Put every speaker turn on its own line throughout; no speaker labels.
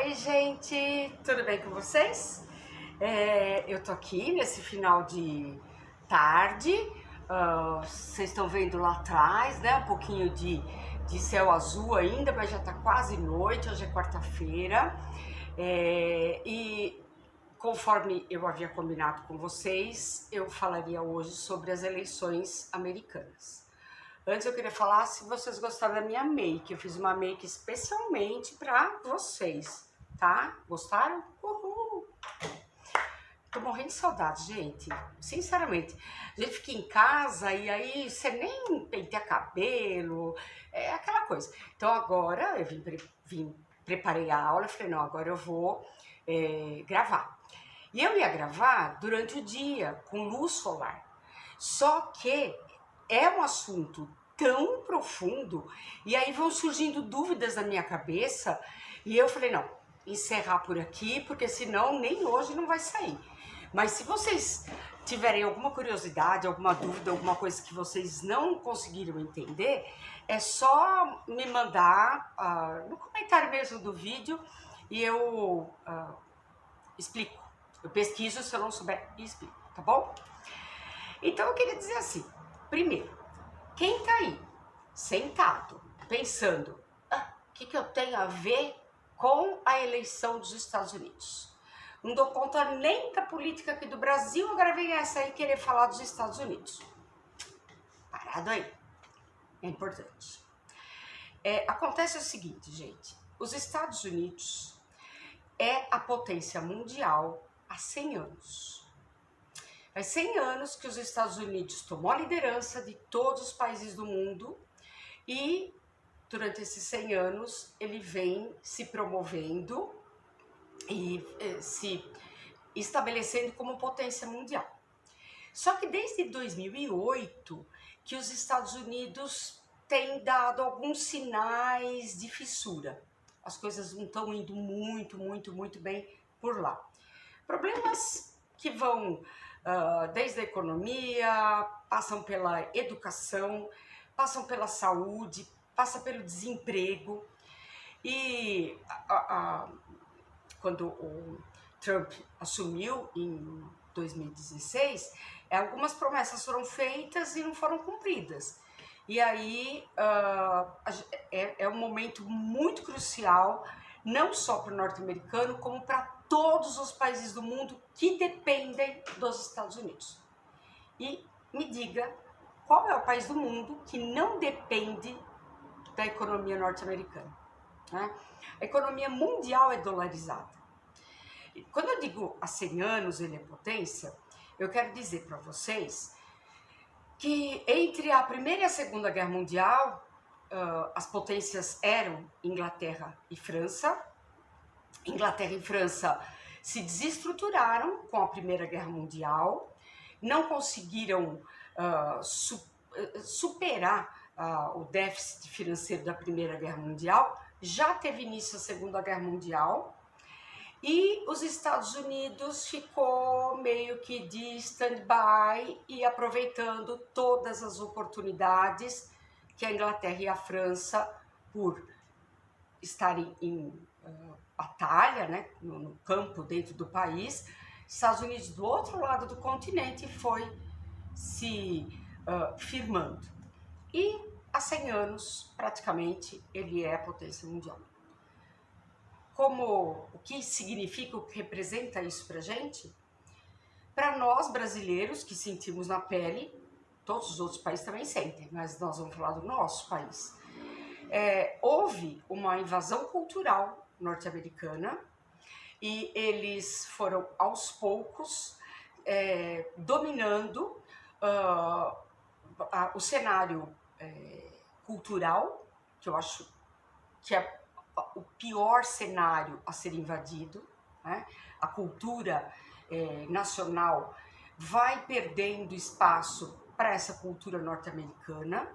Oi, gente, tudo bem com vocês? Eu tô aqui nesse final de tarde. Vocês estão vendo lá atrás, né? Um pouquinho de céu azul ainda, mas já tá quase noite. Hoje é quarta-feira. E conforme eu havia combinado com vocês, eu falaria hoje sobre as eleições americanas. Antes eu queria falar se vocês gostaram da minha make. Eu fiz uma make especialmente para vocês, tá? Gostaram? Uhul! Tô morrendo de saudade, gente. Sinceramente. A gente fica em casa e aí você nem penteia cabelo, é aquela coisa. Então agora eu preparei a aula e falei, não, agora eu vou gravar. E eu ia gravar durante o dia, com luz solar. Só que é um assunto tão profundo, e aí vão surgindo dúvidas na minha cabeça, e eu falei, não, encerrar por aqui, porque senão nem hoje não vai sair. Mas se vocês tiverem alguma curiosidade, alguma dúvida, alguma coisa que vocês não conseguiram entender, é só me mandar no comentário mesmo do vídeo, e eu explico. Eu pesquiso, se eu não souber, explico, tá bom? Então eu queria dizer assim, primeiro, quem tá aí, sentado, pensando, o que eu tenho a ver com a eleição dos Estados Unidos? Não dou conta nem da política aqui do Brasil, agora vem essa aí querer falar dos Estados Unidos. Parado aí, é importante. Acontece o seguinte, gente, os Estados Unidos é a potência mundial há 100 anos. Faz 100 anos que os Estados Unidos tomou a liderança de todos os países do mundo e durante esses 100 anos ele vem se promovendo e se estabelecendo como potência mundial. Só que desde 2008 que os Estados Unidos têm dado alguns sinais de fissura. As coisas não estão indo muito bem por lá. Problemas que vão desde a economia, passam pela educação, passam pela saúde, passa pelo desemprego. E quando o Trump assumiu em 2016, algumas promessas foram feitas e não foram cumpridas. E aí é um momento muito crucial, não só para o norte-americano, como para todos os países do mundo que dependem dos Estados Unidos. E me diga, qual é o país do mundo que não depende da economia norte-americana? Né? A economia mundial é dolarizada. E quando eu digo há 100 anos ele é potência, eu quero dizer para vocês que entre a Primeira e a Segunda Guerra Mundial, as potências eram Inglaterra e França. Inglaterra e França se desestruturaram com a Primeira Guerra Mundial, não conseguiram superar o déficit financeiro da Primeira Guerra Mundial, já teve início a Segunda Guerra Mundial, e os Estados Unidos ficou meio que de stand-by e aproveitando todas as oportunidades que a Inglaterra e a França, por estarem em batalha, né, no campo dentro do país, Estados Unidos do outro lado do continente foi se firmando. E há 100 anos, praticamente, ele é a potência mundial. O que significa, o que representa isso pra gente? Para nós brasileiros que sentimos na pele, todos os outros países também sentem, mas nós vamos falar do nosso país. Houve uma invasão cultural norte-americana e eles foram aos poucos dominando o cenário cultural, que eu acho que é o pior cenário a ser invadido, né? A cultura nacional vai perdendo espaço para essa cultura norte-americana.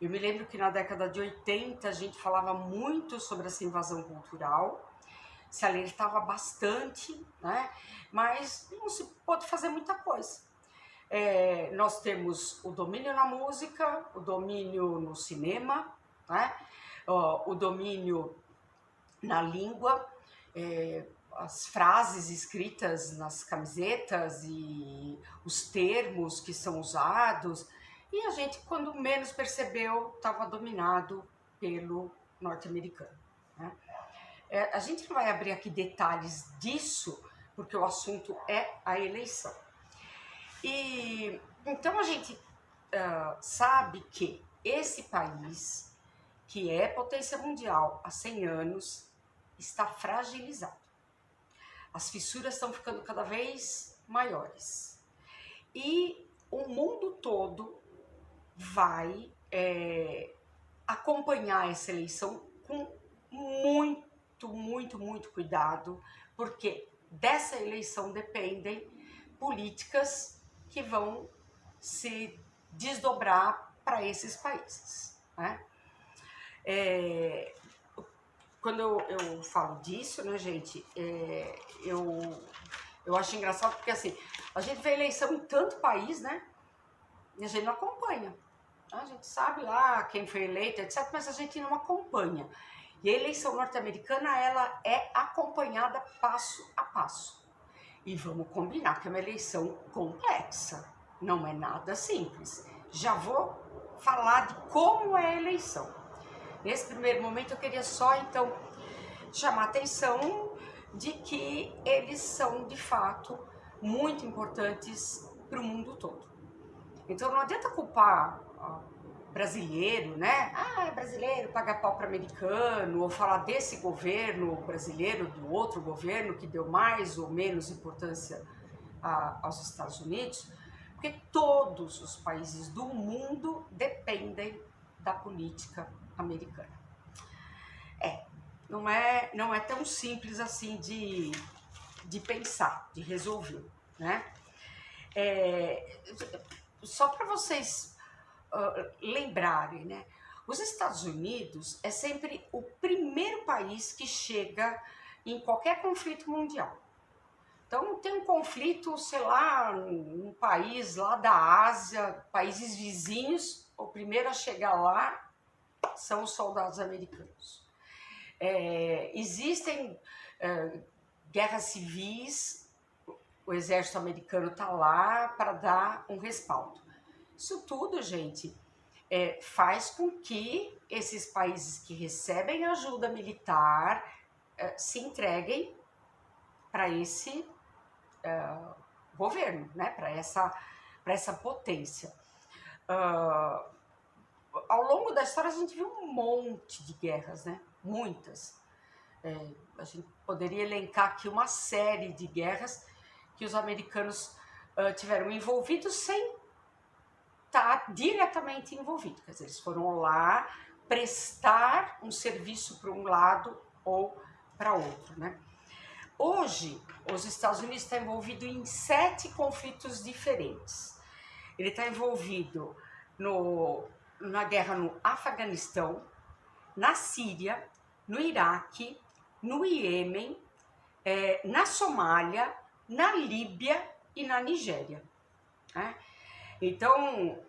Eu me lembro que na década de 80 a gente falava muito sobre essa invasão cultural, se alertava bastante, né? Mas não se pode fazer muita coisa. Nós temos o domínio na música, o domínio no cinema, né? O domínio na língua, as frases escritas nas camisetas e os termos que são usados, e a gente, quando menos percebeu, estava dominado pelo norte-americano, né? A gente não vai abrir aqui detalhes disso, porque o assunto é a eleição. E então a gente sabe que esse país, que é potência mundial há 100 anos, está fragilizado. As fissuras estão ficando cada vez maiores. E o mundo todo vai acompanhar essa eleição com muito cuidado, porque dessa eleição dependem políticas que vão se desdobrar para esses países, né? Quando eu falo disso, né, gente, eu acho engraçado porque, assim, a gente vê eleição em tanto país, né, e a gente não acompanha. A gente sabe lá quem foi eleito, etc., mas a gente não acompanha. E a eleição norte-americana, ela é acompanhada passo a passo. E vamos combinar que é uma eleição complexa, não é nada simples. Já vou falar de como é a eleição. Nesse primeiro momento eu queria só, então, chamar a atenção de que eles são, de fato, muito importantes para o mundo todo. Então não adianta culpar brasileiro, né? É brasileiro, paga pau para americano, ou falar desse governo brasileiro, do outro governo que deu mais ou menos importância aos Estados Unidos, porque todos os países do mundo dependem da política americana. Não é tão simples assim de pensar, de resolver, né? Só para vocês lembrarem, né? Os Estados Unidos é sempre o primeiro país que chega em qualquer conflito mundial. Então, tem um conflito, sei lá, um país lá da Ásia, países vizinhos, o primeiro a chegar lá são os soldados americanos. Existem guerras civis, o exército americano está lá para dar um respaldo. Isso tudo, gente, faz com que esses países que recebem ajuda militar se entreguem para esse governo, né? Para essa potência. Ao longo da história a gente viu um monte de guerras, né? Muitas. A gente poderia elencar aqui uma série de guerras que os americanos tiveram envolvidos sem estar diretamente envolvidos. Quer dizer, eles foram lá prestar um serviço para um lado ou para outro, né? Hoje, os Estados Unidos estão envolvidos em 7 conflitos diferentes. Ele está envolvido na guerra no Afeganistão, na Síria, no Iraque, no Iêmen, na Somália, na Líbia e na Nigéria, né? Então,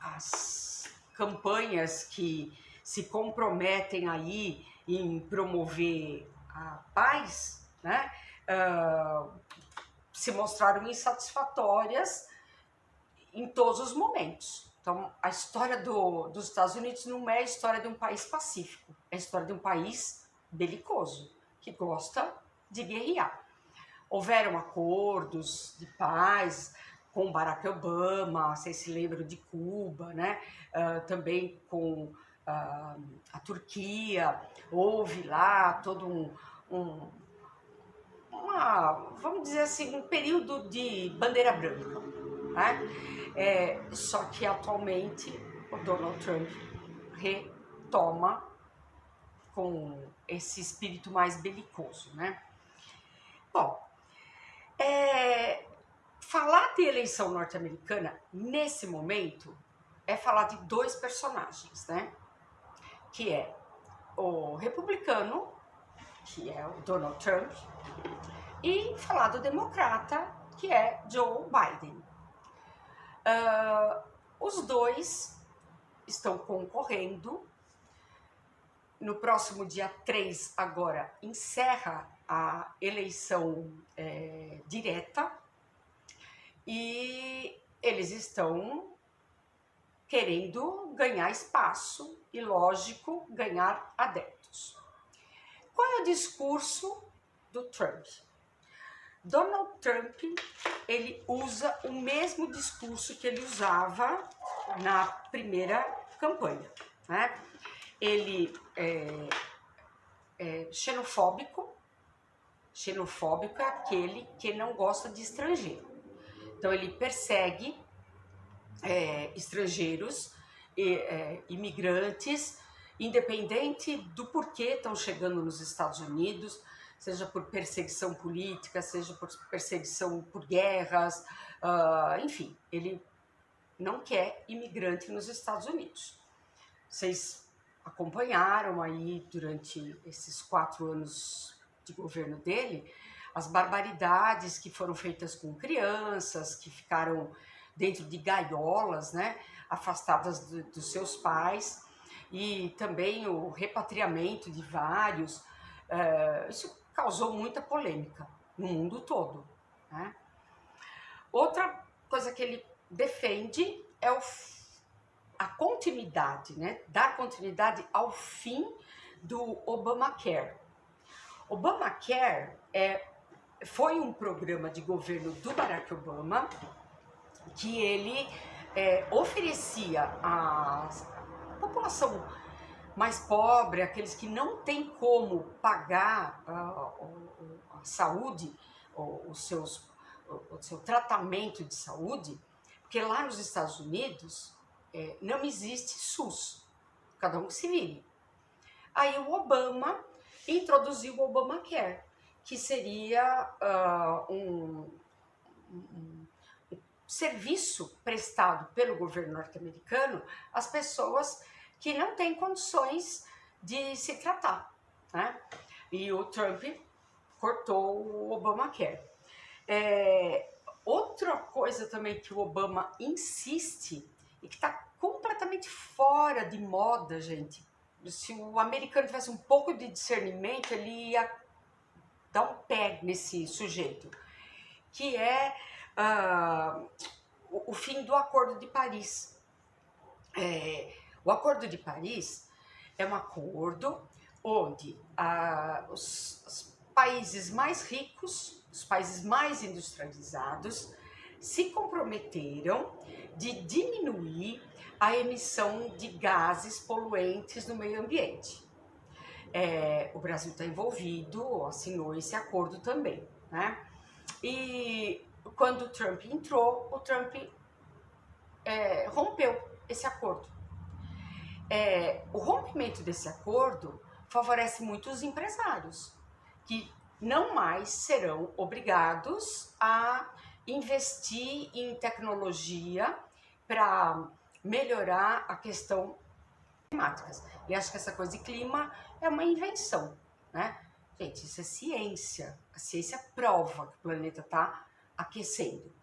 as campanhas que se comprometem aí em promover a paz, né, se mostraram insatisfatórias em todos os momentos. Então, a história dos Estados Unidos não é a história de um país pacífico, é a história de um país belicoso, que gosta de guerrear. Houveram acordos de paz com Barack Obama, vocês se lembram de Cuba, né? Também com a Turquia, houve lá todo vamos dizer assim, um período de bandeira branca, né? Só que atualmente o Donald Trump retoma com esse espírito mais belicoso, né? Bom, falar de eleição norte-americana nesse momento é falar de 2 personagens, né? Que é o republicano, que é o Donald Trump, e falar do democrata, que é Joe Biden. Os dois estão concorrendo no próximo dia 3 agora encerra a eleição direta e eles estão querendo ganhar espaço e, lógico, ganhar adeptos. Qual é o discurso do Trump? Donald Trump, ele usa o mesmo discurso que ele usava na primeira campanha, né? Ele é xenofóbico é aquele que não gosta de estrangeiro. Então ele persegue estrangeiros, imigrantes, independente do porquê estão chegando nos Estados Unidos, seja por perseguição política, seja por perseguição por guerras, enfim, ele não quer imigrante nos Estados Unidos. Vocês acompanharam aí durante esses 4 anos de governo dele as barbaridades que foram feitas com crianças, que ficaram dentro de gaiolas, né, afastadas dos seus pais, e também o repatriamento de vários. Isso causou muita polêmica no mundo todo, né? Outra coisa que ele defende é a continuidade, né? Dar continuidade ao fim do Obamacare. Obamacare foi um programa de governo do Barack Obama que ele oferecia à população mais pobre, aqueles que não têm como pagar a saúde, o seu tratamento de saúde, porque lá nos Estados Unidos não existe SUS, cada um que se vire. Aí o Obama introduziu o Obamacare, que seria um serviço prestado pelo governo norte-americano às pessoas que não têm condições de se tratar, né? E o Trump cortou o Obamacare. Outra coisa também que o Obama insiste e que está completamente fora de moda, gente. Se o americano tivesse um pouco de discernimento, ele ia dar um pé nesse sujeito, que é o fim do Acordo de Paris. O Acordo de Paris é um acordo onde os países mais ricos, os países mais industrializados, se comprometeram de diminuir a emissão de gases poluentes no meio ambiente. O Brasil está envolvido, assinou esse acordo também, né? E quando o Trump entrou, o Trump rompeu esse acordo. O rompimento desse acordo favorece muito os empresários, que não mais serão obrigados a investir em tecnologia para melhorar a questão climática. E acho que essa coisa de clima é uma invenção, né? Gente, isso é ciência. A ciência prova que o planeta está aquecendo.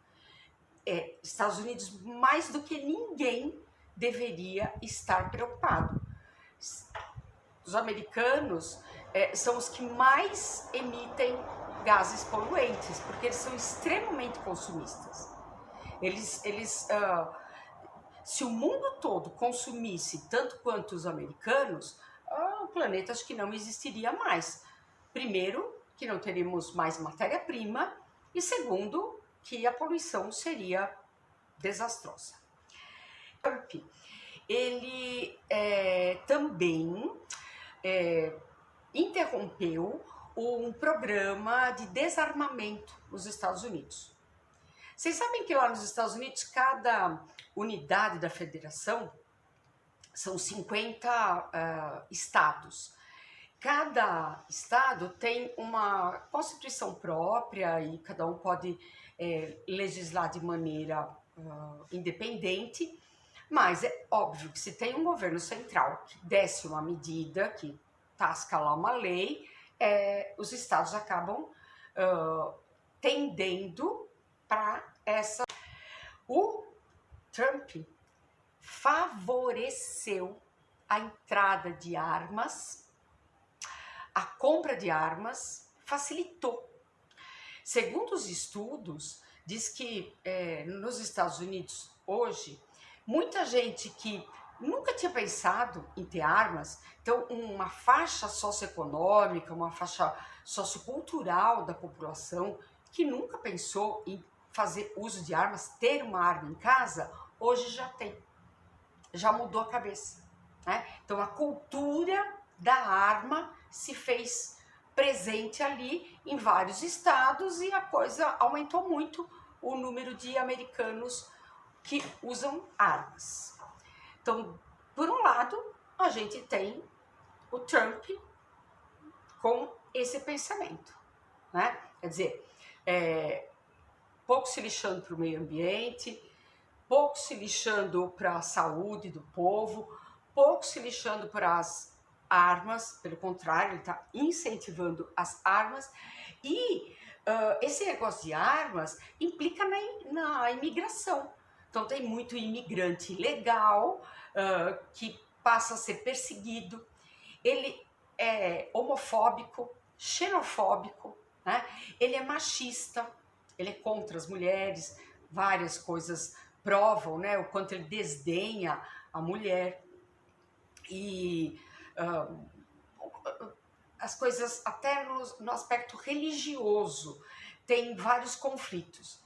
Estados Unidos, mais do que ninguém, deveria estar preocupado. Os americanos são os que mais emitem gases poluentes, porque eles são extremamente consumistas. Se o mundo todo consumisse tanto quanto os americanos, o planeta acho que não existiria mais. Primeiro, que não teríamos mais matéria-prima, e segundo, que a poluição seria desastrosa. Ele também interrompeu um programa de desarmamento nos Estados Unidos. Vocês sabem que lá nos Estados Unidos, cada unidade da federação são 50 estados. Cada estado tem uma constituição própria e cada um pode legislar de maneira independente, mas é óbvio que se tem um governo central que desce uma medida, que tasca lá uma lei, os estados acabam tendendo para essa. O Trump favoreceu a entrada de armas a compra de armas facilitou. Segundo os estudos, diz que nos Estados Unidos hoje, muita gente que nunca tinha pensado em ter armas, então uma faixa socioeconômica, uma faixa sociocultural da população que nunca pensou em fazer uso de armas, ter uma arma em casa, hoje já tem, já mudou a cabeça, né? Então a cultura da arma se fez presente ali em vários estados e a coisa aumentou muito o número de americanos que usam armas. Então, por um lado, a gente tem o Trump com esse pensamento, né? Quer dizer, pouco se lixando para o meio ambiente, pouco se lixando para a saúde do povo, pouco se lixando para as armas, pelo contrário, ele está incentivando as armas e esse negócio de armas implica na imigração. Então tem muito imigrante ilegal que passa a ser perseguido, ele é homofóbico, xenofóbico, né? Ele é machista, ele é contra as mulheres, várias coisas provam, né, o quanto ele desdenha a mulher. E as coisas, até no aspecto religioso, tem vários conflitos,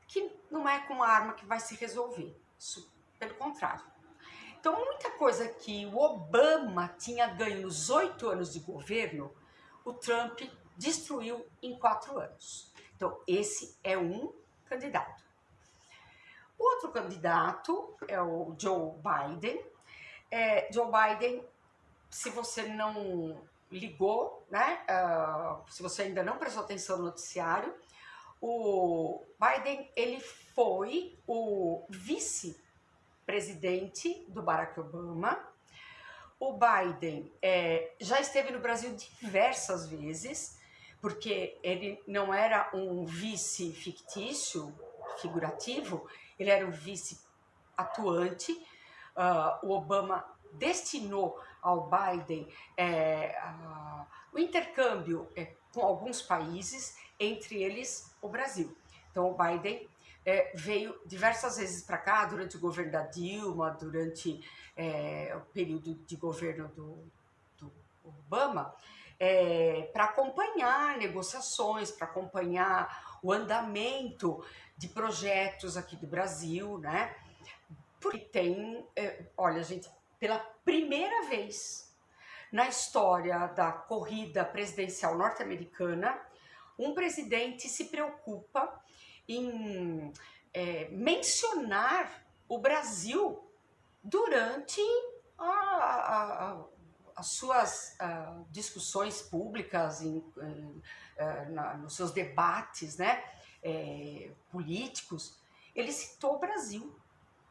que não é com a arma que vai se resolver, isso, pelo contrário. Então, muita coisa que o Obama tinha ganho nos 8 anos de governo, o Trump destruiu em 4 anos. Então, esse é um candidato. O outro candidato é o Joe Biden. Joe Biden, se você não ligou, né, se você ainda não prestou atenção no noticiário, o Biden, ele foi o vice-presidente do Barack Obama. O Biden já esteve no Brasil diversas vezes, porque ele não era um vice fictício, figurativo, ele era um vice atuante. O Obama destinou ao Biden o intercâmbio com alguns países, entre eles o Brasil. Então o Biden veio diversas vezes para cá, durante o governo da Dilma, durante o período de governo do Obama, para acompanhar negociações, para acompanhar o andamento de projetos aqui do Brasil, né? Porque tem, olha, gente, pela primeira vez na história da corrida presidencial norte-americana, um presidente se preocupa em mencionar o Brasil durante as suas discussões públicas, nos seus debates, né, políticos. Ele citou o Brasil,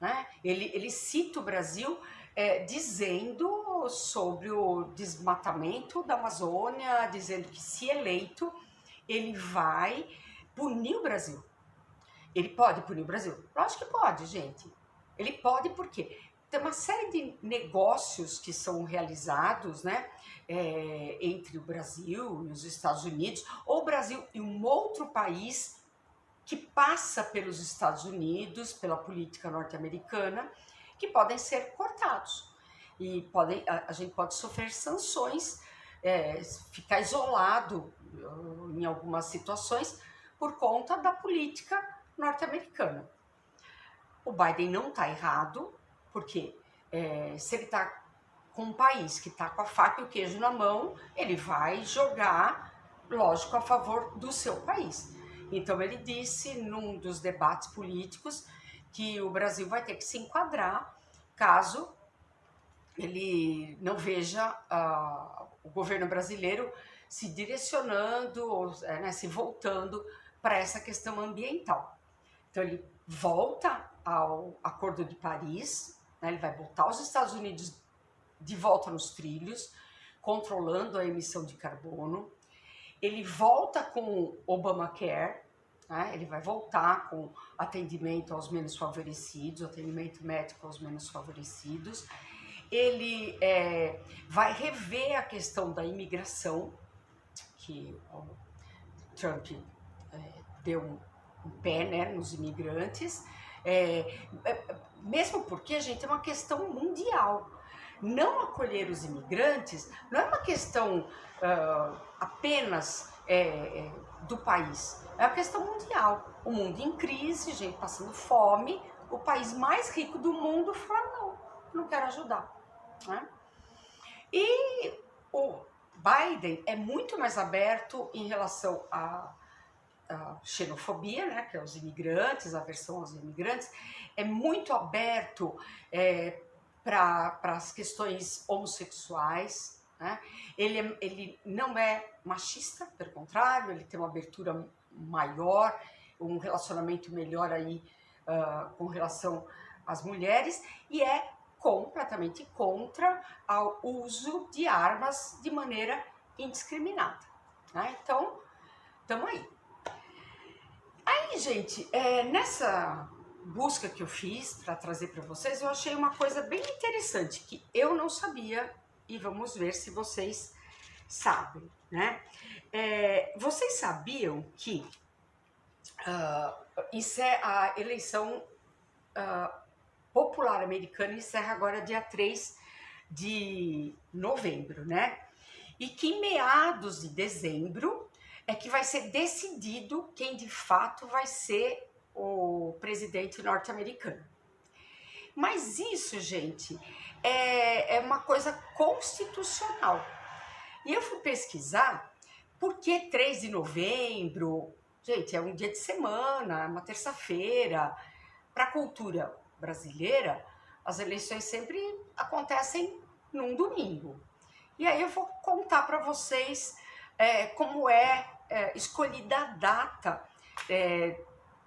né? Ele cita o Brasil dizendo sobre o desmatamento da Amazônia, dizendo que, se eleito, ele vai punir o Brasil. Ele pode punir o Brasil? Lógico que pode, gente. Ele pode porque tem uma série de negócios que são realizados, né, entre o Brasil e os Estados Unidos, ou o Brasil e um outro país que passa pelos Estados Unidos, pela política norte-americana, que podem ser cortados. E a gente pode sofrer sanções, ficar isolado em algumas situações por conta da política norte-americana. O Biden não está errado, porque se ele está com um país que está com a faca e o queijo na mão, ele vai jogar, lógico, a favor do seu país. Então ele disse num dos debates políticos que o Brasil vai ter que se enquadrar caso ele não veja o governo brasileiro se direcionando, ou, se voltando para essa questão ambiental. Então ele volta ao Acordo de Paris, né, ele vai botar os Estados Unidos de volta nos trilhos, controlando a emissão de carbono. Ele volta com o Obamacare, né, ele vai voltar com atendimento aos menos favorecidos, atendimento médico aos menos favorecidos. Ele vai rever a questão da imigração, que o Trump deu um pé, né, nos imigrantes, mesmo porque, gente, é uma questão mundial. Não acolher os imigrantes não é uma questão apenas do país, é uma questão mundial. O mundo em crise, gente passando fome, o país mais rico do mundo fala, não quero ajudar, né? E o Biden é muito mais aberto em relação à xenofobia, né, que é os imigrantes, a aversão aos imigrantes, é muito aberto para as questões homossexuais, né? Ele não é machista, pelo contrário, ele tem uma abertura maior, um relacionamento melhor aí com relação às mulheres, e é completamente contra ao uso de armas de maneira indiscriminada, né? Então, estamos aí. Aí, gente, nessa busca que eu fiz para trazer para vocês, eu achei uma coisa bem interessante que eu não sabia e vamos ver se vocês sabem, né? Vocês sabiam que a eleição popular americana encerra agora dia 3 de novembro, né? E que em meados de dezembro é que vai ser decidido quem de fato vai ser o presidente norte-americano. Mas isso, gente, é uma coisa constitucional. E eu fui pesquisar por que 3 de novembro, gente, é um dia de semana, é uma terça-feira. Para a cultura brasileira, as eleições sempre acontecem num domingo. E aí eu vou contar para vocês como escolhida a data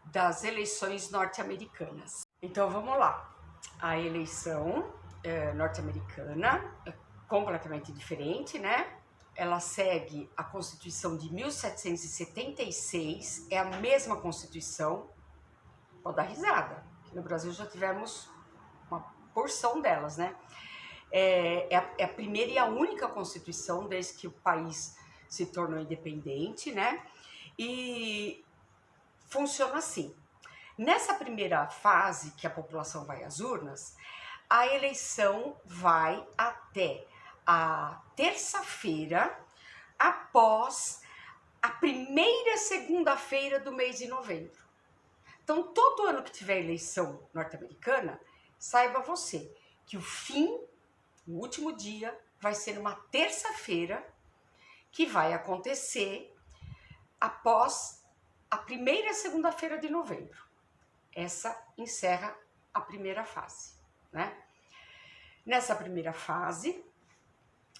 das eleições norte-americanas. Então vamos lá. A eleição norte-americana é completamente diferente, né? Ela segue a Constituição de 1776, é a mesma Constituição. Pode dar risada, no Brasil já tivemos uma porção delas, né? É a primeira e a única Constituição desde que o país se tornou independente, né? E funciona assim. Nessa primeira fase, que a população vai às urnas, a eleição vai até a terça-feira após a primeira segunda-feira do mês de novembro. Então, todo ano que tiver eleição norte-americana, saiba você que o último dia, vai ser numa terça-feira, que vai acontecer após a primeira segunda-feira de novembro. Essa encerra a primeira fase, né? Nessa primeira fase,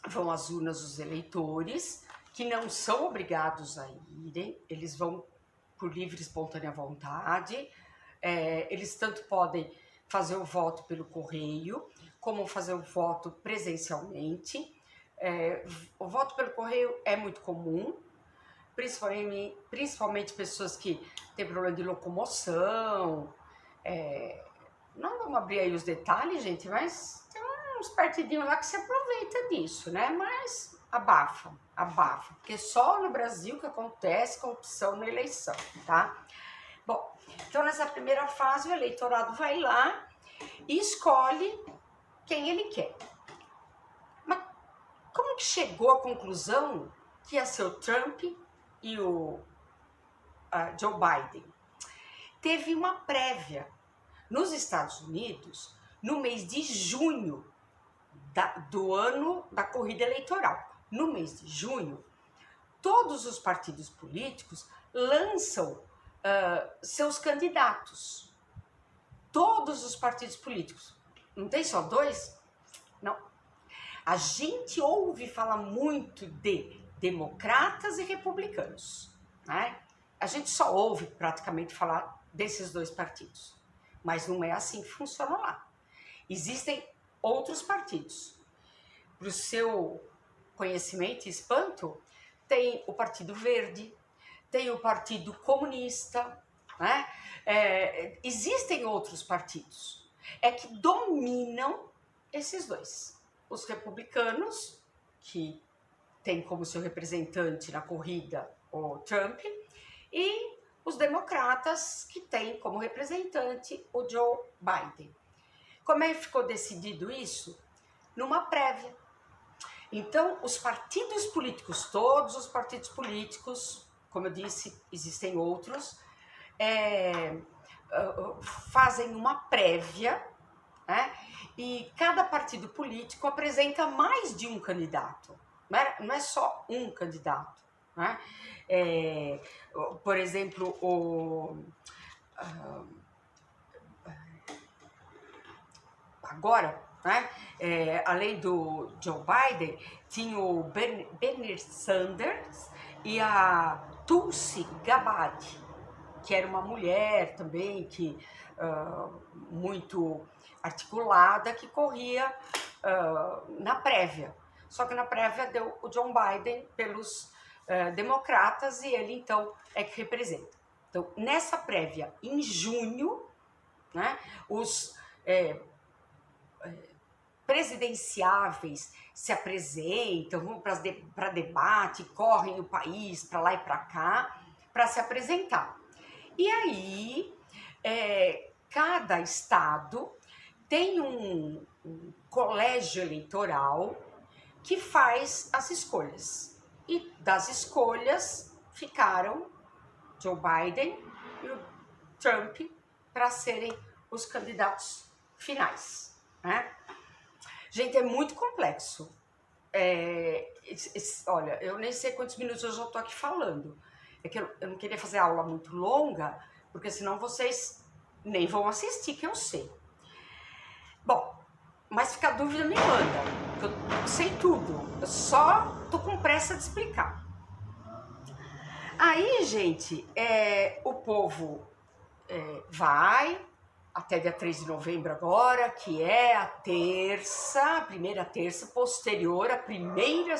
vão às urnas os eleitores, que não são obrigados a irem, eles vão por livre e espontânea vontade, eles tanto podem fazer o voto pelo correio, como fazer o voto presencialmente. O voto pelo correio é muito comum, principalmente pessoas que têm problema de locomoção. Não vamos abrir aí os detalhes, gente, mas tem uns partidinhos lá que se aproveita disso, né? Mas abafa, porque só no Brasil que acontece corrupção na eleição, tá? Bom, então nessa primeira fase o eleitorado vai lá e escolhe quem ele quer. Mas como que chegou à conclusão que ia ser o Trump e o Joe Biden? Teve uma prévia nos Estados Unidos no mês de junho do ano da corrida eleitoral. No mês de junho, todos os partidos políticos lançam seus candidatos. Todos os partidos políticos. Não tem só dois? Não. A gente ouve falar muito de democratas e republicanos, né? A gente só ouve praticamente falar desses dois partidos. Mas não é assim que funciona lá. Existem outros partidos. Para o seu conhecimento e espanto, tem o Partido Verde, tem o Partido Comunista, né? Existem outros partidos. É que dominam esses dois. Os republicanos, que tem como seu representante na corrida o Trump, e os democratas, que têm como representante o Joe Biden. Como é que ficou decidido isso? Numa prévia. Então, os partidos políticos, todos os partidos políticos, como eu disse, existem outros, fazem uma prévia, né? E cada partido político apresenta mais de um candidato, não é só um candidato, né? Por exemplo, agora, né, além do Joe Biden, tinha o Bernie Sanders e a Tulsi Gabbard, que era uma mulher também muito articulada, que corria na prévia. Só que na prévia deu o Joe Biden pelos democratas, e ele então é que representa. Então, nessa prévia, em junho, né, os presidenciáveis se apresentam, vão para debate, correm o país para lá e para cá para se apresentar. E aí, cada estado tem um colégio eleitoral que faz as escolhas. E das escolhas ficaram Joe Biden e o Trump para serem os candidatos finais, né? Gente, é muito complexo. Olha, eu nem sei quantos minutos eu já estou aqui falando. É que eu não queria fazer aula muito longa, porque senão vocês nem vão assistir, que eu sei. Bom, mas fica dúvida, me manda, que eu sei tudo. Eu só tô com pressa de explicar. Aí, gente, o povo vai até dia 3 de novembro agora, que é a primeira terça posterior à primeira